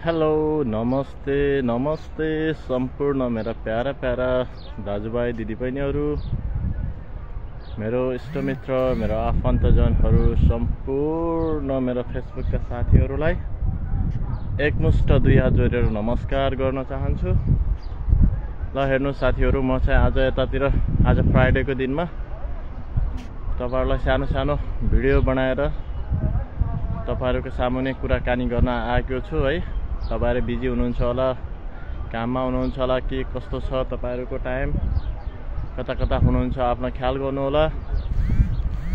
Hello नमस्ते नमस्ते सम्पूर्ण मेरा प्यारा प्यारा दाजुभाइ दिदीबहिनीहरू, मेरो इष्टमित्र, मेरो आफन्तजनहरू, सम्पूर्ण मेरो फेसबुकका साथीहरूलाई एकमुष्ट दुई हात जोडेर नमस्कार गर्न चाहन्छु। ल हेर्नु साथीहरू, म चाहिँ आज यतातिर आज फ्राइडेको दिनमा तपाईहरुलाई सानो सानो भिडियो बनाएर तपाईहरुको सामुन्ने कुराकानी गर्न आएको छु है। तपाईहरु बिजी हुनुहुन्छ होला, काममा हुनुहुन्छ होला, के कस्तो छ तपाईहरुको टाइम, कता कता हुनुहुन्छ आफ्नो ख्याल गर्नु होला।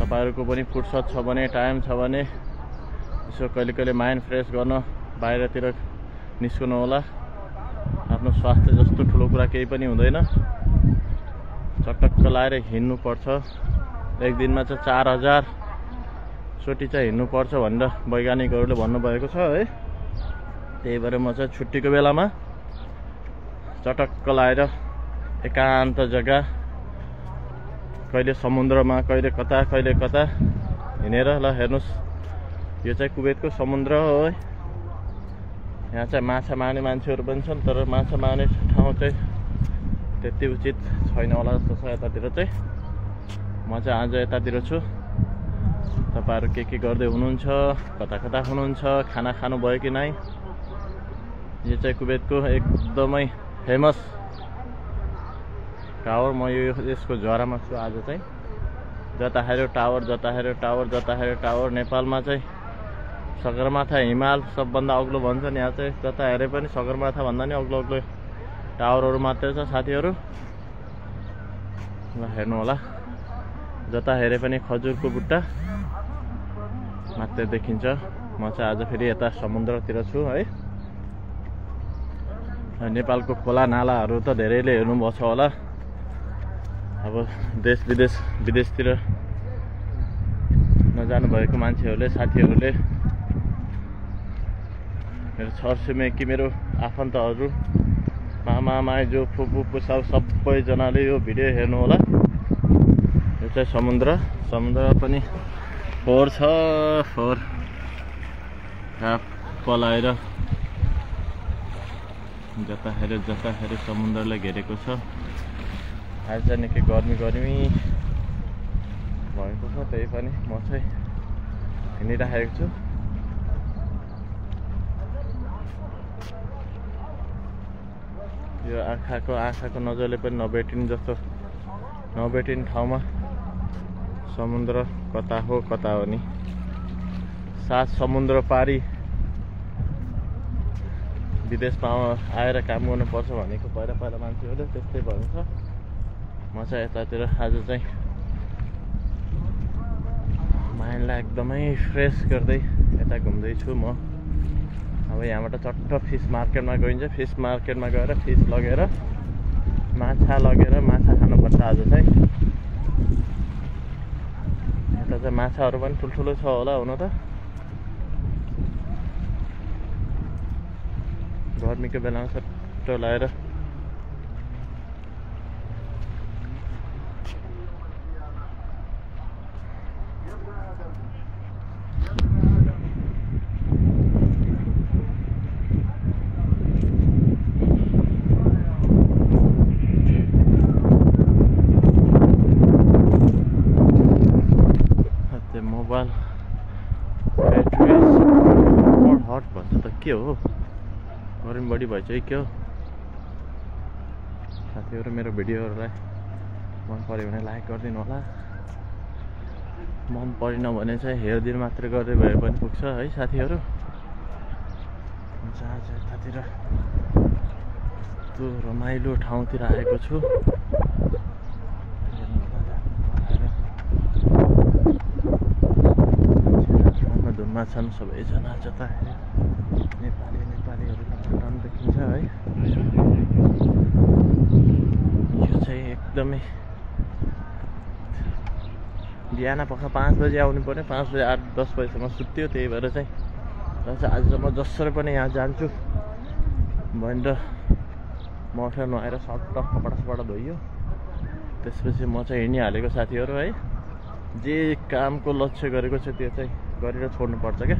तपाईहरुको पनि फुर्सद छ भने, टाइम छ भने यसो कहिले कहिले माइन्ड फ्रेश गर्न बाहिरतिर निस्कनु होला। आफ्नो स्वास्थ्य जस्तो ठुलो कुरा केही पनि हुँदैन, चटक्क लाएर हिँड्नु पर्छ। एक दिनमा चाहिँ 4000 चोटि चाहिँ हिँड्नु पर्छ भनेर वैज्ञानिकहरूले भन्नुभएको छ है। त्यही भएर म चाहिँ छुट्टीको बेलामा चटक्क लाएर एकान्त जग्गा, कहिले समुद्रमा, कहिले कता हिँडेर, ल हेर्नुस् यो चाहिँ कुवेतको समुद्र हो है। यहाँ चाहिँ माछा मार्ने मान्छेहरू पनि छन्, तर माछा मार्ने ठाउँ चाहिँ त्यति उचित छैन होला जस्तो छ यतातिर चाहिँ। म चाहिँ आज यतातिर छु। तपाईहरु के गर्दै हुनुहुन्छ, कता कता हुनुहुन्छ, खाना खानु भयो कि नै? यो चाहिँ कुवेतको एकदमै फेमस टावर। म यसको जरामा छु आज चाहिँ। जता हेर्यो टावर, जता हेर्यो टावर, जता हेर्यो टावर। नेपालमा चाहिँ सगरमाथा हिमाल सबभन्दा अग्लो भन्छन्। यहाँ चाहिँ जता हेरे पनि सगरमाथा भन्दा नि अग्लो अग्लो टावरहरू मात्रै छ साथीहरू। ल हेर्नु होला, जता हेरे पनि खजुरको बुट्टा मात्रै देखिन्छ। म चाहिँ आज फेरि यता समुद्रतिर छु है। नेपालको खोला नालाहरू त धेरैले हेर्नुभएको छ होला। अब देश विदेशतिर नजानु भएको मान्छेहरूले, साथीहरूले, मेरो छरछिमेकी, मेरो आफन्तहरू, मामा माइजू, फुपू पुसाउ सबैजनाले यो भिडियो हेर्नु होला। यो चाहिँ समुद्र पनि फोहोर छ, फोहोर पलाएर जता हेऱ्यो समुद्रले घेरेको छ। आज चाहिँ निकै गर्मी भएको छ, त्यही पनि म चाहिँ हिँडिराखेको छु। यो आँखाको नजरले पनि नभेटिने ठाउँमा समुद्र कता हो नि। 7 समुद्र पारी विदेशमा आएर काम गर्नुपर्छ भनेको पहिला मान्छेहरूले त्यस्तै भन्छ। म चाहिँ यतातिर आज चाहिँ माइन्डलाई एकदमै फ्रेस गर्दै यता घुम्दैछु म। अब यहाँबाट चट्ट फिस मार्केटमा गइन्छ। फिस मार्केटमा गएर फिस लगेर माछा खानुपर्छ आज चाहिँ। यता चाहिँ माछाहरू पनि ठुल्ठुलो छ होला हुन त। गर्मीको बेलामा सट्ट लाएर मोबाइल ब्याट्री हट भन्छ त के हो? गर्मी बढी भएछ है के हो? साथीहरू मेरो भिडियोहरूलाई मन पर्यो भने लाइक गरिदिनु होला। मन परेन भने चाहिँ हेरिदिनु मात्रै गर्दै भए पनि पुग्छ है साथीहरू। म चाहिँ आज यतातिर त्यो रमाइलो ठाउँतिर आएको छु। धुनमा छन् सबैजना, जता नेपालीहरू टन देखिन्छ है। यो चाहिँ एकदमै बिहान पख 5 बजे आउनु पर्ने, 5 बजे 8-10 बजीसम्म सुत्यो। त्यही भएर चाहिँ आज म जसरी पनि यहाँ जान्छु भनेर म उठेर नुहाएर सट्ट कपडा धोइयो। त्यसपछि म चाहिँ हिँडिहालेको साथीहरू है। जे कामको लक्ष्य गरेको छ त्यो चाहिँ गरेर छोड्नुपर्छ क्या।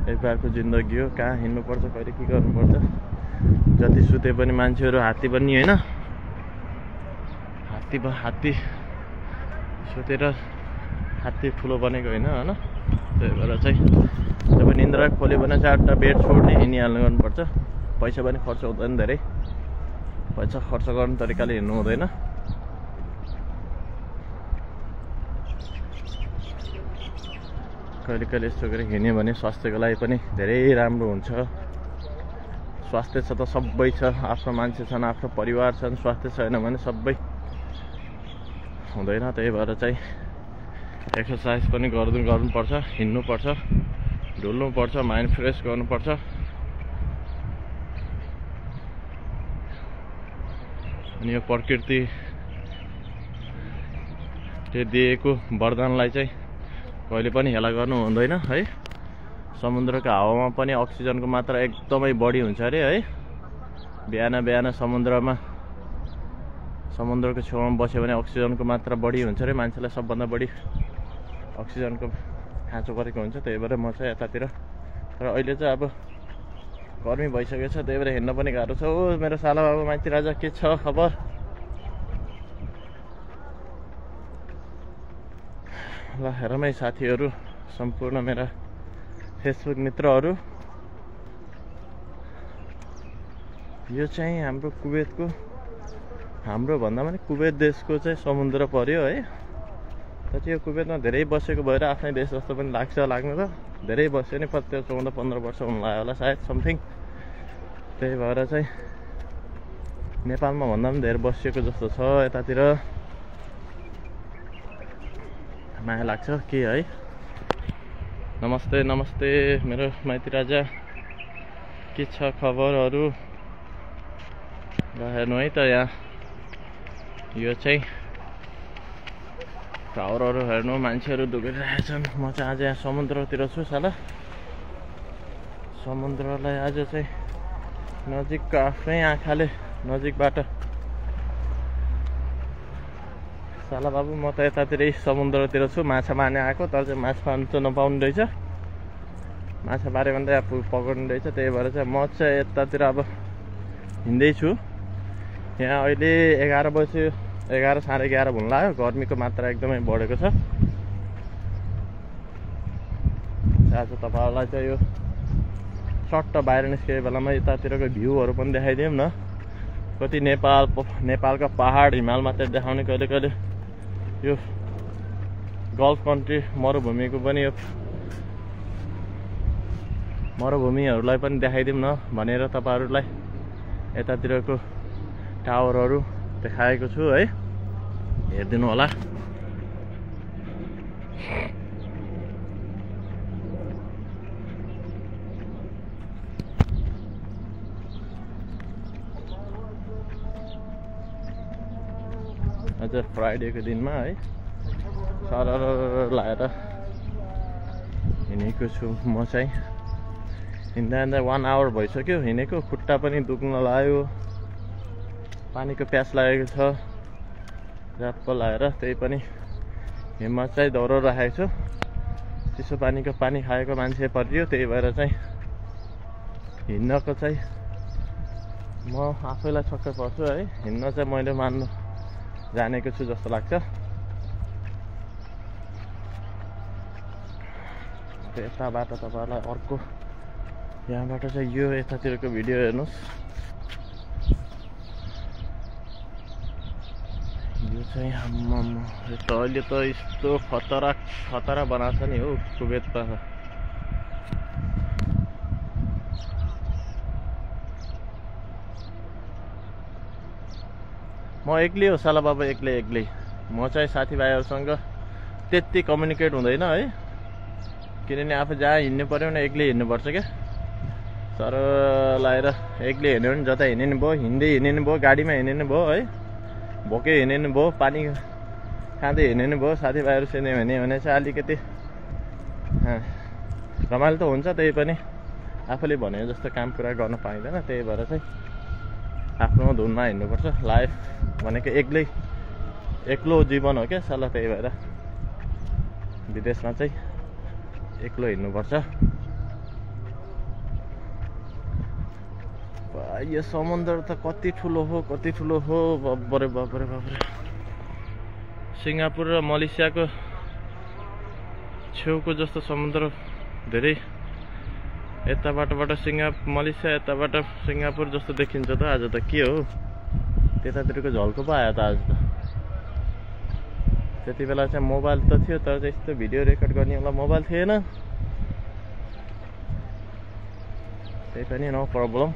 एक प्रकारको जिन्दगी हो। कहाँ हिँड्नुपर्छ, कहिले के गर्नुपर्छ। जति सुते पनि मान्छेहरू हात्ती पनि होइन, हात्ती सुतेर हात्ती ठुलो बनेको होइन होइन। त्यही भएर चाहिँ जब निन्द्रा खोल्यो भने चाहिँ 8टा बेड छोड्ने हिँडिहाल्नु गर्नुपर्छ। पैसा पनि खर्च हुँदैन, धेरै पैसा खर्च गर्ने तरिकाले हिँड्नु हुँदैन। कहिले कहिले यस्तो गरेर हिँड्यो भने स्वास्थ्यको लागि पनि धेरै राम्रो हुन्छ। स्वास्थ्य छ त सबै छ, आफ्नो मान्छे छन्, आफ्नो परिवार छन्। स्वास्थ्य छैन भने सबै हुँदैन। त्यही भएर चाहिँ एक्सर्साइज पनि गर्नुपर्छ, हिँड्नुपर्छ, डुल्नुपर्छ, माइन्ड फ्रेस गर्नुपर्छ। अनि यो प्रकृतिले दिएको वरदानलाई चाहिँ कहिले पनि हेला गर्नु हुँदैन है। समुद्रको हावामा पनि अक्सिजनको मात्रा एकदमै बढी हुन्छ अरे है। बिहान समुद्रको छेउमा बस्यो भने अक्सिजनको मात्रा बढी हुन्छ अरे। मान्छेलाई सबभन्दा बढी अक्सिजनको खाँचो गरेको हुन्छ। त्यही भएर म चाहिँ यतातिर, तर अहिले चाहिँ अब गर्मी भइसकेको छ, त्यही भएर हिँड्न पनि गाह्रो छ। ओ मेरो साला बाबु माइती राजा, के छ खबर? ल हेरौँ है साथीहरू, सम्पूर्ण मेरा फेसबुक मित्रहरू, यो चाहिँ हाम्रो कुवेतको, हाम्रो भन्दा पनि कुवेत देशको चाहिँ समुद्र पर्यो है। तर यो कुवेतमा धेरै बसेको भएर आफ्नै देश जस्तो पनि लाग्नु त। धेरै बस्यो नि 14-15 वर्ष हुन लाग्यो होला सायद, समथिङ। त्यही भएर चाहिँ नेपालमा भन्दा पनि धेरै बसिएको जस्तो छ यतातिर। माया लाग्छ के है। नमस्ते मेरो माइती राजा, के छ खबरहरू? हेर्नु है त, यहाँ यो चाहिँ टावरहरू हेर्नु, मान्छेहरू डुबिरहेछन्। म चाहिँ आज यहाँ समुद्रतिर छु साला। समुद्रलाई आज चाहिँ नजिकको आफ्नै आँखाले नजिकबाट, साला बाबु म त यतातिरै समुद्रतिर छु। माछा मार्ने आएको, तर चाहिँ माछा मार्नु चाहिँ नपाउने रहेछ। माछा माऱ्यो भने त यहाँ पक्रिने रहेछ। त्यही भएर चाहिँ म चाहिँ यतातिर अब हिँड्दैछु। यहाँ अहिले 11 बज्यो, 11 साढे 11 हुन लाग्यो। गर्मीको मात्रा एकदमै बढेको छ। आज तपाईँहरूलाई चाहिँ यो सट्ट बाहिर निस्केको बेलामा यतातिरको भ्यूहरू पनि देखाइदिउँ न। कति नेपालका पहाड हिमाल मात्रै देखाउने, कहिले कहिले यो गल्फ कन्ट्री मरुभूमिको पनि, यो मरुभूमिहरूलाई पनि देखाइदिउँ न भनेर तपाईँहरूलाई यतातिरको टावरहरू देखाएको छु है। हेरिदिनु होला। आज फ्राइडेको दिनमा है सरर लाएर हिँडेको छु म चाहिँ। हिँड्दा 1 आवर भइसक्यो हिँडेको। खुट्टा पनि दुख्न लाग्यो, पानीको प्यास लागेको छ झ्याप्प लाएर। त्यही पनि हिम्मत चाहिँ दौरो राखेको छु। चिसो पानीको पानी खाएको मान्छे परियो। त्यही भएर चाहिँ हिँड्नको चाहिँ म आफैलाई छक्कै पर्छु है। हिँड्न चाहिँ मैले जानेको छु जस्तो लाग्छ। यताबाट तपाईँहरूलाई अर्को, यहाँबाट चाहिँ यो यतातिरको भिडियो हेर्नुहोस्। यो चाहिँ अहिले त यस्तो खतरा बनाएको छ नि हो कुवेतमा। म एक्लै हो साला बाबा, एक्लै। म चाहिँ साथीभाइहरूसँग त्यति कम्युनिकेट हुँदैन है। किनभने आफू जहाँ हिँड्नु पर्यो भने एक्लै हिँड्नुपर्छ क्या। तर लाएर एक्लै हिँड्यो भने जता हिँड्ने भयो, हिँड्दै हिँड्ने भयो, गाडीमा हिँड्ने भयो है, भोकै हिँड्ने भयो, पानी खाँदै हिँड्ने भयो, साथीभाइहरूसँग हिँड्यो भने चाहिँ अलिकति रमाइलो त हुन्छ। त्यही पनि आफूले भने जस्तो काम पुरा गर्न पाइँदैन। त्यही भएर चाहिँ आफ्नो धुनमा हिँड्नुपर्छ। लाइफ भनेको एक्लो जीवन हो क्या साला। त्यही भएर विदेशमा चाहिँ एक्लो हिँड्नुपर्छ। यो समुद्र त कति ठुलो हो बाबरे बाबरे बाबरे। सिङ्गापुर र मलेसियाको छेउको जस्तो समुद्र धेरै यताबाट मलेसिया यताबाट सिङ्गापुर जस्तो देखिन्छ त। आज त के हो त्यतातिरको झल्को पो आयो त आज त। त्यति बेला चाहिँ मोबाइल त थियो तर चाहिँ यस्तो भिडियो रेकर्ड गर्ने होला मोबाइल थिएन। त्यही पनि नो प्रब्लम।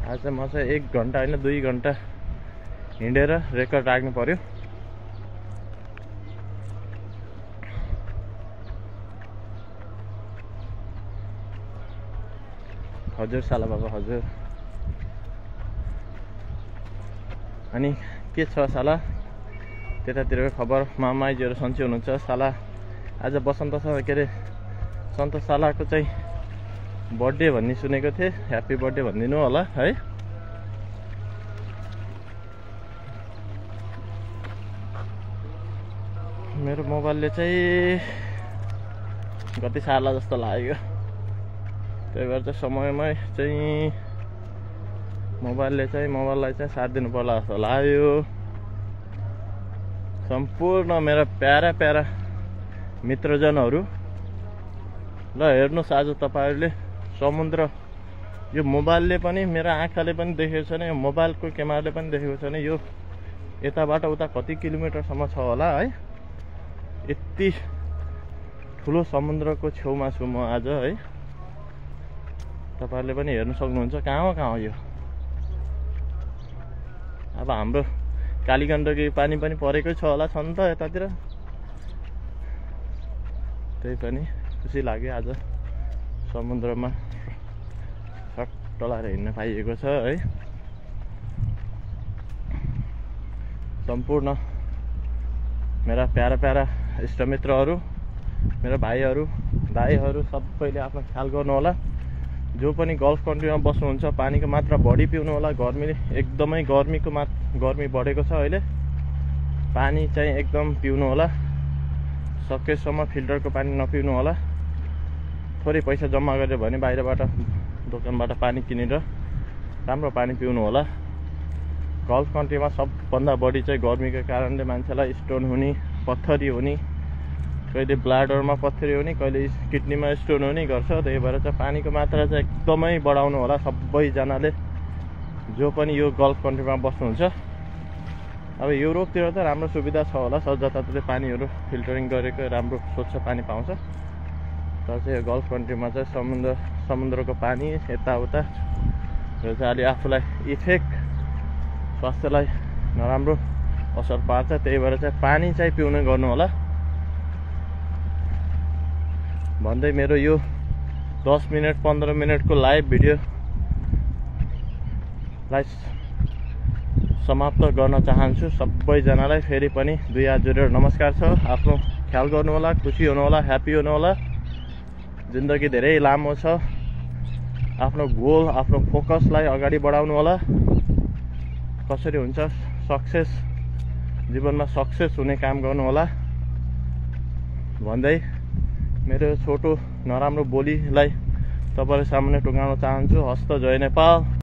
आज चाहिँ म चाहिँ 1 घन्टा होइन 2 घन्टा हिँडेर रेकर्ड राख्नु पर्यो। हजुर साला बाबा हजुर। अनि के छ साला त्यतातिरको खबर? मामाइजीहरू सन्चै हुनुहुन्छ? साला आज बसन्त के अरे सन्तोष सालाको चाहिँ बर्थडे भन्ने सुनेको थिएँ। ह्याप्पी बर्थडे भनिदिनु होला है। मेरो मोबाइलले चाहिँ गति सार्ला जस्तो लाग्यो। त्यही भएर चाहिँ समयमै चाहिँ मोबाइललाई चाहिँ साथ दिनु पर्ला जस्तो लाग्यो। सम्पूर्ण मेरा प्यारा प्यारा मित्रजनहरू ल हेर्नुहोस् आज तपाईहरुले समुद्र यो मोबाइलले पनि मेरो आँखाले पनि देखेको छैन, यो मोबाइलको क्यामेराले पनि देखेको छैन। यो यताबाट उता कति किलोमिटरसम्म छ होला है। यति ठुलो समुद्रको छेउमा छु म आज है। तपाईहरुले पनि हेर्न सक्नुहुन्छ कहाँ हो यो। अब हाम्रो कालीगण्डकी पानी पनि परेकै छ होला छ नि त यतातिर। त्यही पनि खुसी लाग्यो आज समुद्रमा सट्ट लाएर हिँड्न पाइएको छ है। सम्पूर्ण मेरा प्यारा प्यारा इष्टमित्रहरू, मेरा भाइहरू, दाइहरू सबैले आफ्नो ख्याल गर्नु होला। जो पनि गल्फ कन्ट्रीमा बस्नुहुन्छ पानीको मात्रा बढी पिउनु होला। एकदमै गर्मी बढेको छ अहिले। पानी चाहिँ एकदम पिउनु होला। सकेसम्म फिल्टरको पानी नपिउनु होला। थोरै पैसा जम्मा गरेर भने बाहिरबाट दोकानबाट पानी किनेर राम्रो पानी पिउनु होला। गल्फ कन्ट्रीमा सबभन्दा बढी चाहिँ गर्मीको कारणले मान्छेलाई स्टोन हुने, पत्थरी हुने, कहिले ब्लाडरमा पत्थरी हुने, कहिले किडनीमा स्टोन हुने गर्छ। त्यही भएर चाहिँ पानीको मात्रा चाहिँ एकदमै बढाउनु होला सबैजनाले, जो पनि यो गल्फ कन्ट्रीमा बस्नुहुन्छ। अब युरोपतिर त राम्रो सुविधा छ होला, जताततै पानीहरू फिल्टरिङ गरेको राम्रो स्वच्छ पानी पाउँछ। तर चाहिँ यो गल्फ कन्ट्रीमा चाहिँ समुद्रको पानी यताउता र चाहिँ अलि आफूलाई इफेक्ट, स्वास्थ्यलाई नराम्रो असर पार्छ। त्यही भएर चाहिँ पानी चाहिँ पिउने गर्नु होला भन्दै मेरो यो 10 मिनट 15 मिनटको लाइभ भिडियोलाई समाप्त गर्न चाहन्छु। सबैजनालाई फेरि पनि 2 हात जोडेर नमस्कार छ। आफ्नो ख्याल गर्नु होला, खुसी हुनु होला, ह्याप्पी हुनु होला। जिन्दगी धेरै लामो छ। आफ्नो गोल, आफ्नो फोकसलाई अगाडि बढाउनु होला। कसरी हुन्छ सक्सेस, जीवनमा सक्सेस हुने काम गर्नु होला भन्दै मेरो छोटो नराम्रो बोलीलाई तपाईहरु सामने टुङ्गाउन चाहन्छु। हस्त जय नेपाल।